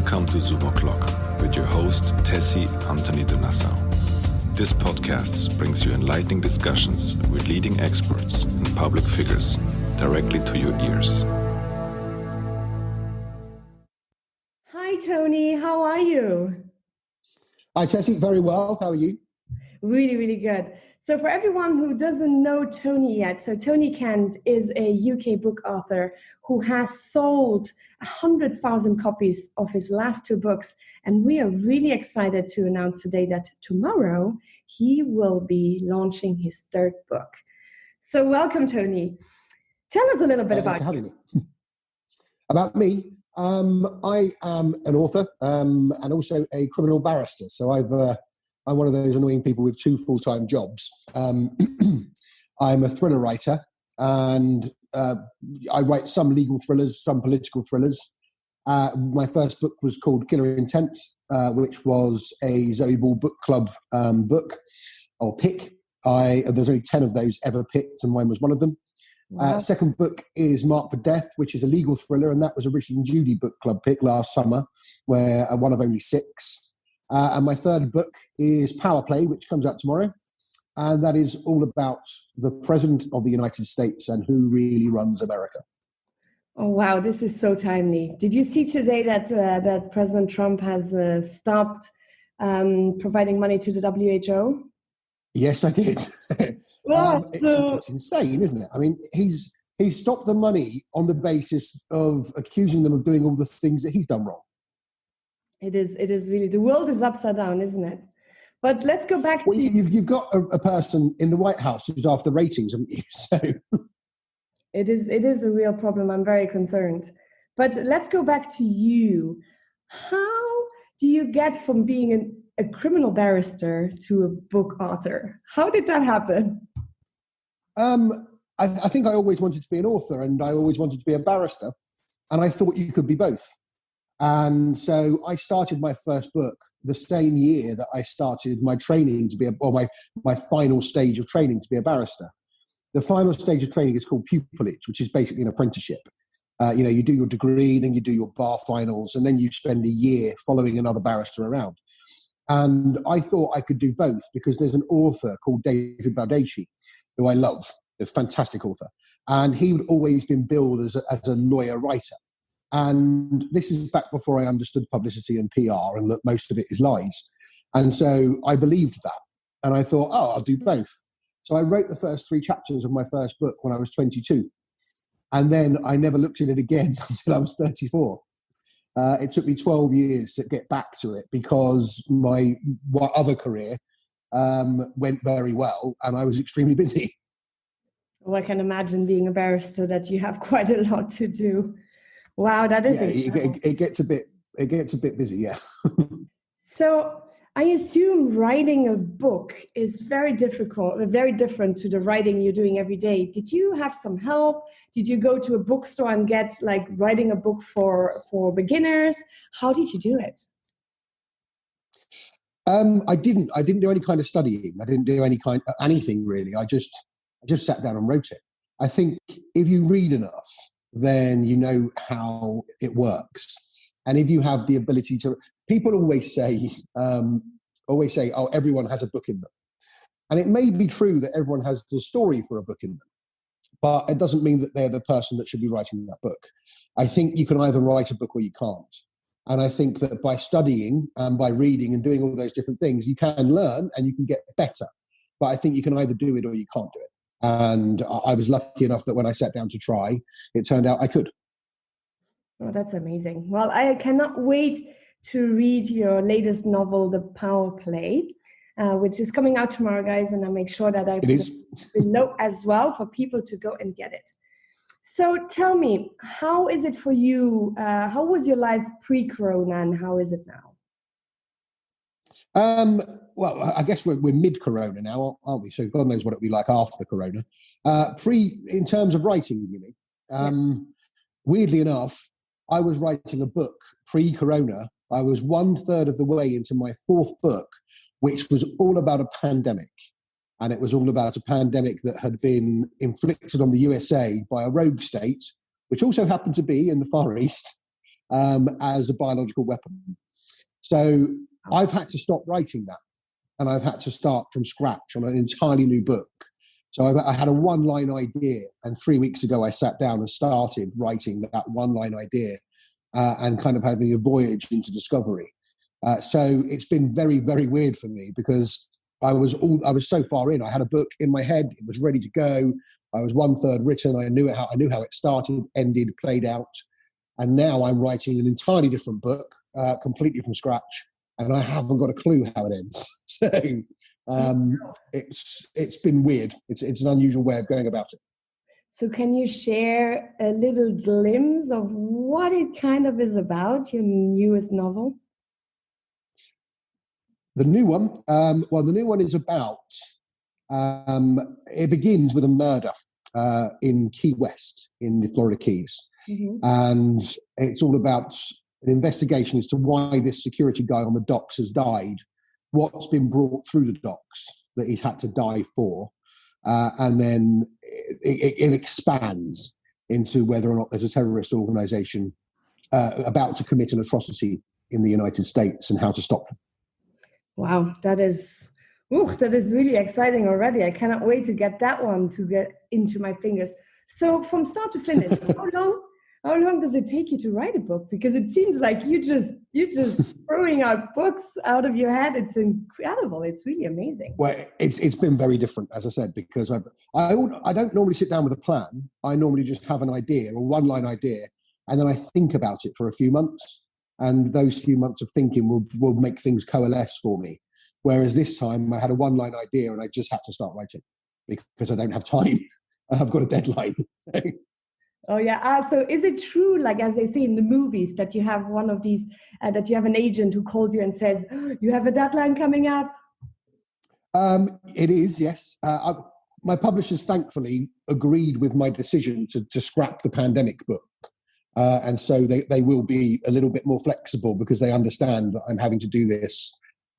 Welcome to Zoom O'Clock with your host, Tessie Anthony de Nassau. This podcast brings you enlightening discussions with leading experts and public figures directly to your ears. Hi, Tony. How are you? Hi, Tessie. Very well. How are you? Really, really good. So for everyone who doesn't know Tony yet, so Tony Kent is a UK book author who has sold 100,000 copies of his last two books. And we are really excited to announce today that tomorrow he will be launching his third book. So welcome, Tony. Tell us a little bit about you. About me. I am an author and also a criminal barrister. So I'm one of those annoying people with two full-time jobs. I'm a thriller writer, and I write some legal thrillers, some political thrillers. My first book was called Killer Intent, which was a Zoe Ball book club book, or pick. There's only 10 of those ever picked, and mine was one of them. Wow. Second book is Marked for Death, which is a legal thriller, and that was a Richard and Judy book club pick last summer, where one of only 6. And my third book is Power Play, which comes out tomorrow. And that is all about the President of the United States and who really runs America. Oh, wow. This is so timely. Did you see today that President Trump has stopped providing money to the WHO? Yes, I did. Wow, it's insane, isn't it? I mean, he's stopped the money on the basis of accusing them of doing all the things that he's done wrong. It is really, the world is upside down, isn't it? But let's go back. Well, you've got a person in the White House who's after ratings, haven't you? So it is a real problem. I'm very concerned. But let's go back to you. How do you get from being a criminal barrister to a book author? How did that happen? I think I always wanted to be an author, and I always wanted to be a barrister, and I thought you could be both. And so I started my first book the same year that I started my training to be my final stage of training to be a barrister. The final stage of training is called pupillage, which is basically an apprenticeship. You do your degree, then you do your bar finals, and then you spend a year following another barrister around. And I thought I could do both because there's an author called David Baldacci, who I love, a fantastic author. And he would always been billed as a lawyer writer. And this is back before I understood publicity and PR and that most of it is lies. And so I believed that. And I thought, I'll do both. So I wrote the first 3 chapters of my first book when I was 22. And then I never looked at it again until I was 34. It took me 12 years to get back to it because my other career went very well and I was extremely busy. Well, I can imagine being a barrister that you have quite a lot to do. Wow, that is it gets a bit busy, yeah. So I assume writing a book is very different to the writing you're doing every day. Did you have some help? Did you go to a bookstore and get writing a book for beginners? How did you do it? I didn't do any kind of studying. I didn't do anything really. I just sat down and wrote it. I think if you read enough, then you know how it works. And if you have the ability to, people always say, oh, everyone has a book in them. And it may be true that everyone has the story for a book in them, but it doesn't mean that they're the person that should be writing that book. I think you can either write a book or you can't. And I think that by studying and by reading and doing all those different things, you can learn and you can get better. But I think you can either do it or you can't do it. And I was lucky enough that when I sat down to try, it turned out I could. Oh, that's amazing. Well, I cannot wait to read your latest novel, The Power Play, which is coming out tomorrow, guys. And I'll make sure that I put it below as well for people to go and get it. So tell me, how is it for you? How was your life pre-corona and how is it now? Well, I guess we're mid-corona now, aren't we? So God knows what it'll be like after corona. In terms of writing, you mean? Yeah. Weirdly enough, I was writing a book pre-corona. I was 1/3 of the way into my 4th book, which was all about a pandemic. And it was all about a pandemic that had been inflicted on the USA by a rogue state, which also happened to be in the Far East. as a biological weapon. So I've had to stop writing that, and I've had to start from scratch on an entirely new book. So I had a one-line idea, and 3 weeks ago I sat down and started writing that one-line idea, and kind of having a voyage into discovery. So it's been very, very weird for me, because I was so far in. I had a book in my head; it was ready to go. I was 1/3 written. I knew how it started, ended, played out, and now I'm writing an entirely different book, completely from scratch, and I haven't got a clue how it ends. So it's been weird. It's an unusual way of going about it. So can you share a little glimpse of what it kind of is about, your newest novel? The new one, the new one is about, it begins with a murder in Key West in the Florida Keys. Mm-hmm. And it's all about an investigation as to why this security guy on the docks has died, what's been brought through the docks that he's had to die for. And then it expands into whether or not there's a terrorist organization about to commit an atrocity in the United States and how to stop them. Wow, that is really exciting already. I cannot wait to get that one to get into my fingers. So from start to finish, how long does it take you to write a book? Because it seems like you're just throwing out books out of your head. It's incredible. It's really amazing. Well, it's been very different, as I said, because I don't normally sit down with a plan. I normally just have an idea, or one-line idea, and then I think about it for a few months. And those few months of thinking will make things coalesce for me. Whereas this time I had a one-line idea and I just had to start writing because I don't have time. I've got a deadline. Oh yeah. So is it true, like as they say in the movies, that you have one of these, that you have an agent who calls you and says, you have a deadline coming up? It is, yes. My publishers thankfully agreed with my decision to scrap the pandemic book. And so they will be a little bit more flexible because they understand that I'm having to do this.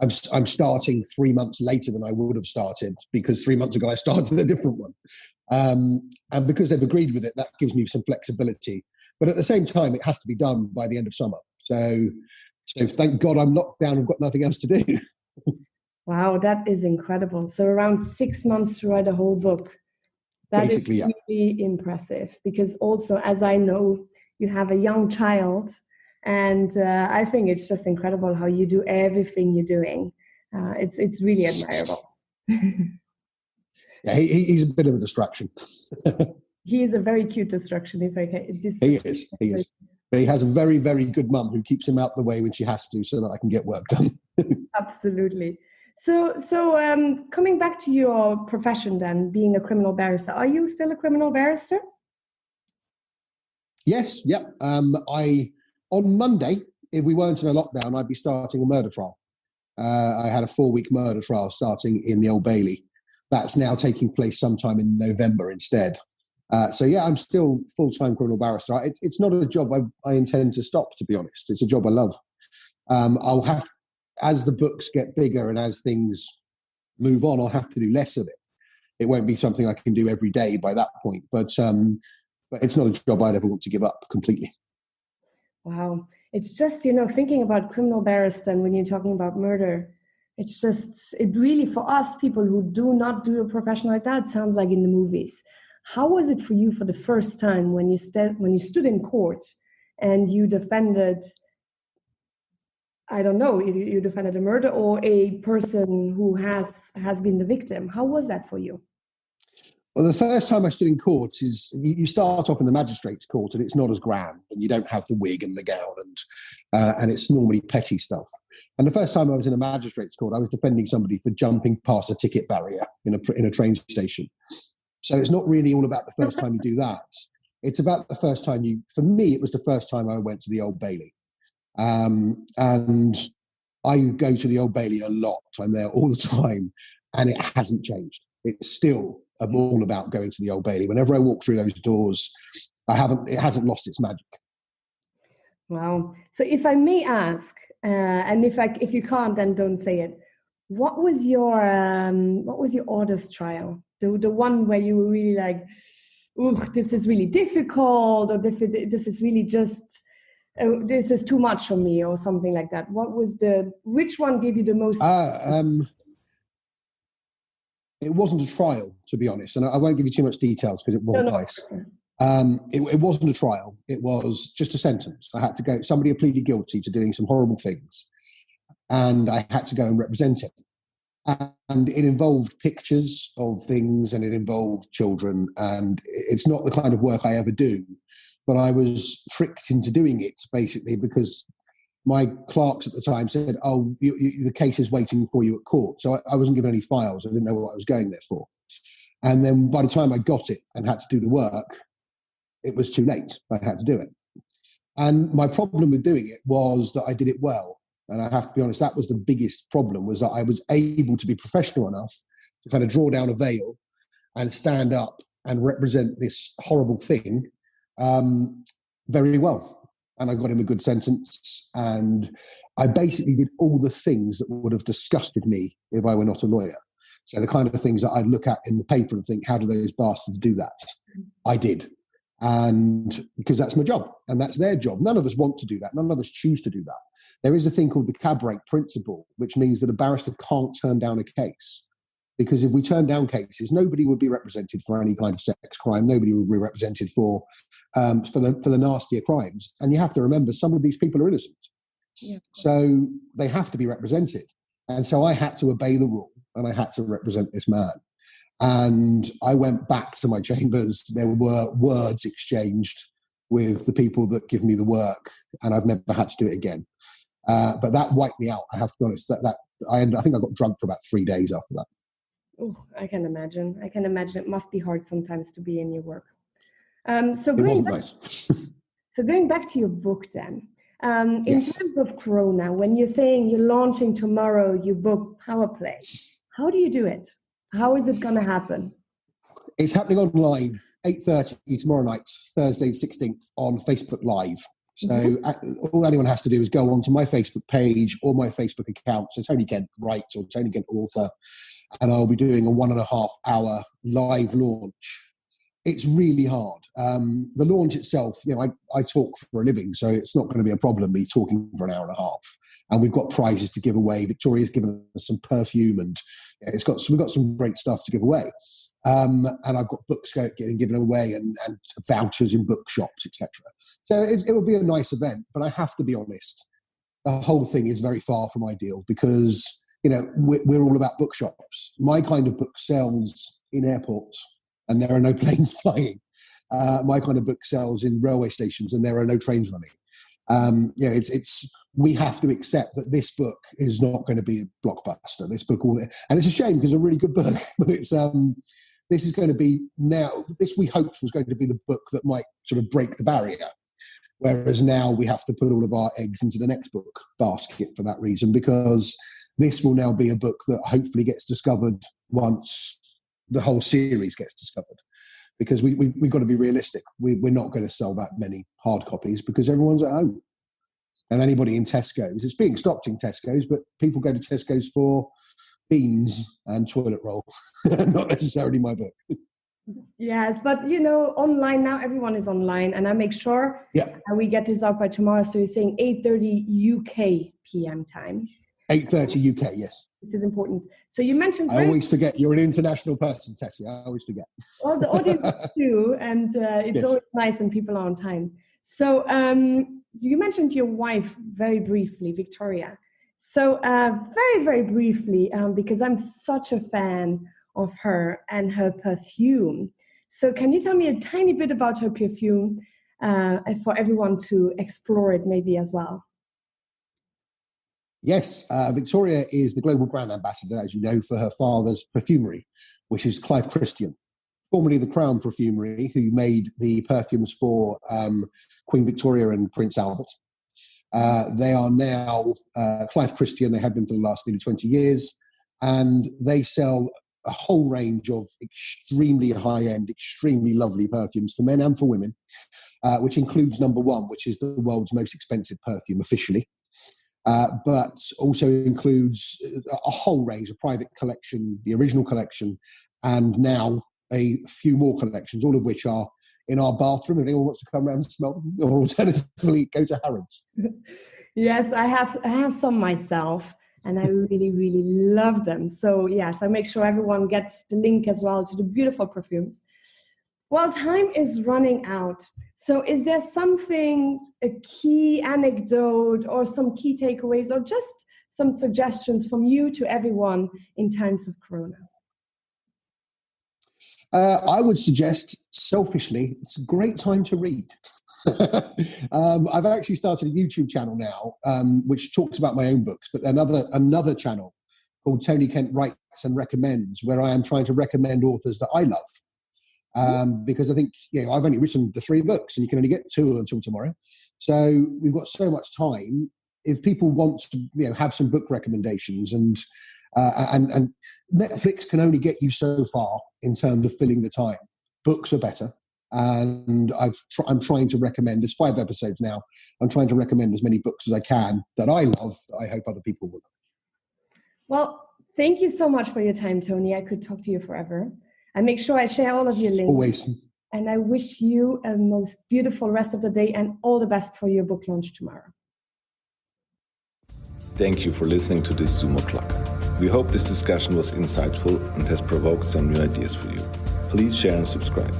I'm starting 3 months later than I would have started because 3 months ago I started a different one. And because they've agreed with it, that gives me some flexibility. But at the same time, it has to be done by the end of summer. So thank God I'm locked down. I've got nothing else to do. Wow, that is incredible. So around 6 months to write a whole book. That Basically, is really impressive because also, as I know, you have a young child, and I think it's just incredible how you do everything you're doing. It's really admirable. Yeah, he's a bit of a distraction. He is a very cute distraction, if I can. He is. But he has a very, very good mum who keeps him out the way when she has to, so that I can get work done. Absolutely. So coming back to your profession, then being a criminal barrister, are you still a criminal barrister? Yes, yeah. On Monday, if we weren't in a lockdown, I'd be starting a murder trial. I had a 4-week murder trial starting in the Old Bailey. That's now taking place sometime in November instead. So yeah, I'm still full-time criminal barrister. It's not a job I intend to stop, to be honest. It's a job I love. I'll have, as the books get bigger and as things move on, I'll have to do less of it. It won't be something I can do every day by that point. But it's not a job I'd ever want to give up completely. Wow. It's just, thinking about criminal barrister and when you're talking about murder, it really, for us people who do not do a profession like that, sounds like in the movies. How was it for you for the first time when you stood in court and you defended, I don't know, you defended a murder or a person who has been the victim? How was that for you? Well, the first time I stood in court is you start off in the magistrate's court and it's not as grand and you don't have the wig and the gown and it's normally petty stuff. And the first time I was in a magistrate's court, I was defending somebody for jumping past a ticket barrier in a train station. So it's not really all about the first time you do that. It's about the first time for me, it was the first time I went to the Old Bailey. And I go to the Old Bailey a lot. I'm there all the time and it hasn't changed. It's still all about going to the Old Bailey. Whenever I walk through those doors, it hasn't lost its magic. Wow. So if I may ask, and if you can't, then don't say it. What was your Orders trial? The one where you were really like, "Ooh, this is really difficult," or "This is really just oh, this is too much for me, or something like that? Which one gave you the most? It wasn't a trial, to be honest, and I won't give you too much details because it wasn't nice. It wasn't a trial. It was just a sentence. I had to go. Somebody had pleaded guilty to doing some horrible things, and I had to go and represent it. And it involved pictures of things, and it involved children, and it's not the kind of work I ever do, but I was tricked into doing it, basically, because my clerks at the time said, oh, the case is waiting for you at court. So I wasn't given any files. I didn't know what I was going there for. And then by the time I got it and had to do the work, it was too late. I had to do it. And my problem with doing it was that I did it well. And I have to be honest, that was the biggest problem, was that I was able to be professional enough to kind of draw down a veil and stand up and represent this horrible thing very well. And I got him a good sentence. And I basically did all the things that would have disgusted me if I were not a lawyer. So the kind of things that I'd look at in the paper and think, how do those bastards do that? I did. And because that's my job and that's their job. None of us want to do that. None of us choose to do that. There is a thing called the cab rank principle, which means that a barrister can't turn down a case. Because if we turn down cases, nobody would be represented for any kind of sex crime. Nobody would be represented for the nastier crimes. And you have to remember, some of these people are innocent. Yeah. So they have to be represented. And so I had to obey the rule and I had to represent this man. And I went back to my chambers. There were words exchanged with the people that give me the work, and I've never had to do it again. But that wiped me out. I have to be honest. I think I got drunk for about 3 days after that. Oh, I can imagine. It must be hard sometimes to be in your work. So going back to your book then, in Yes. terms of Corona, when you're saying you're launching tomorrow your book Power Play, how do you do it? How is it going to happen? It's happening online, 8:30 tomorrow night, Thursday 16th, on Facebook Live. So all anyone has to do is go onto my Facebook page or my Facebook account. So Tony Kent Writes or Tony Kent Author. And I'll be doing a 1.5 hour live launch. It's really hard. The launch itself, I talk for a living, so it's not going to be a problem me talking for an hour and a half. And we've got prizes to give away. Victoria's given us some perfume, and we've got some great stuff to give away. And I've got books getting given away and vouchers in bookshops, etc. So it will be a nice event. But I have to be honest, the whole thing is very far from ideal because we're all about bookshops. My kind of book sells in airports and there are no planes flying. My kind of book sells in railway stations and there are no trains running. We have to accept that this book is not going to be a blockbuster. This book, and it's a shame because it's a really good book, but this is going to be this we hoped was going to be the book that might sort of break the barrier. Whereas now we have to put all of our eggs into the next book basket for that reason, because this will now be a book that hopefully gets discovered once the whole series gets discovered. Because we've got to be realistic. We're not going to sell that many hard copies because everyone's at home. And anybody in Tesco's, it's being stocked in Tesco's, but people go to Tesco's for beans and toilet roll, not necessarily my book. Yes, but online now, everyone is online, and I make sure we get this out by tomorrow. So you're saying 8:30 UK PM time. 8:30 UK, yes. Which is important. So you mentioned... I always forget. You're an international person, Tessie. I always forget. Well, the audience too, and it's always nice when people are on time. So you mentioned your wife very briefly, Victoria. So very, very briefly, because I'm such a fan of her and her perfume. So can you tell me a tiny bit about her perfume for everyone to explore it maybe as well? Yes, Victoria is the global brand ambassador, as you know, for her father's perfumery, which is Clive Christian, formerly the Crown Perfumery, who made the perfumes for Queen Victoria and Prince Albert. They are now Clive Christian. They have been for the last nearly 20 years, and they sell a whole range of extremely high-end, extremely lovely perfumes for men and for women, which includes number one, which is the world's most expensive perfume officially. But also includes a whole range, a private collection, the original collection, and now a few more collections, all of which are in our bathroom if anyone wants to come around and smell them, or alternatively go to Harrods. Yes, I have some myself, and I really, really love them. So yes, I make sure everyone gets the link as well to the beautiful perfumes. Well, time is running out. So is there something, a key anecdote or some key takeaways or just some suggestions from you to everyone in times of Corona? I would suggest, selfishly, it's a great time to read. I've actually started a YouTube channel now, which talks about my own books, but another channel called Tony Kent Writes and Recommends, where I am trying to recommend authors that I love. Because I think, I've only written the 3 books and you can only get 2 until tomorrow. So we've got so much time. If people want to, have some book recommendations, and Netflix can only get you so far in terms of filling the time. Books are better. And I'm trying to recommend, there's 5 episodes now, I'm trying to recommend as many books as I can that I love, that I hope other people will love. Well, thank you so much for your time, Tony. I could talk to you forever. I make sure I share all of your links. Always. And I wish you a most beautiful rest of the day and all the best for your book launch tomorrow. Thank you for listening to this Zoom O'Clock. We hope this discussion was insightful and has provoked some new ideas for you. Please share and subscribe.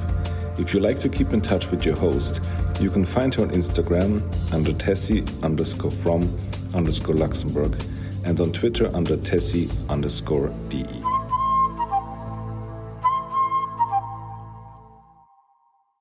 If you like to keep in touch with your host, you can find her on Instagram under Tessie_from_Luxembourg and on Twitter under Tessie_DE.